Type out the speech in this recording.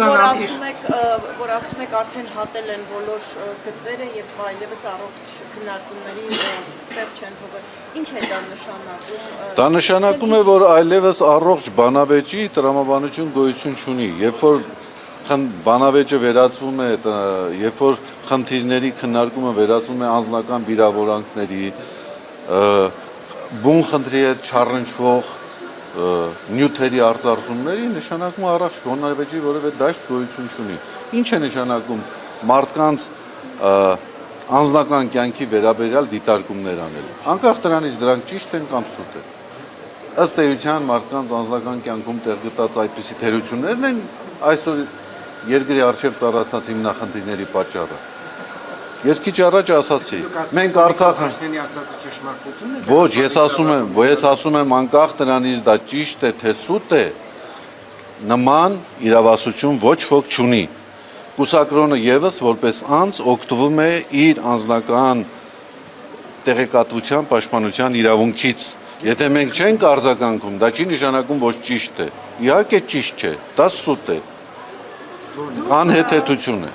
որ ասում եք արդեն հատել են բոլոր գծերը եւ այլևս առողջ քննարկումների տեղ չեն թողել։ Ինչ է դա նշանակում։ Դա նշանակում է, որ այլևս առողջ բանավեճի տրամաբանություն գոյություն չունի, երբ որ բանավեճը վերածվում է, երբ որ խնդիրների քննարկումը վերածվում է անձնական վիրավորանքների, բուն խնդրի հետ չառնչվող նյութերի արձարծումների, նշանակում է առողջ բանավեճի որևէ դաշտ գոյություն չունի։ Ինչ է նշանակում մարդկանց անձնական կյանքի վերաբերյալ դիտարկումներ անել։ Անկախ դրանից դրանք ճիշտ են կամ սուտ են։ Ըստ էության մարդկանց անձնական կյանքում տեղ գտած այդպիսի թերություններն են այսօր երկրի առջև ծառացած հիմնախնդիրների պատճառը։ Ես քիչ առաջ ասացի, մենք Արցախը ոչ, ես ասում եմ անկախ դրանից դա ճիշտ է, թե սուտ է, նման իրավասություն ոչ ոք չունի։ Կուսակրոնը եւս որպես անձ օգտվում է իր անձնական տեղեկատվության պաշտպանության իրավունքից։ Եթե մենք չենք արձագանքում, դա չի նշանակում, որ ճիշտ է։ Իհարկե ճիշտ չէ, դա սուտ է, անհեթեթություն է։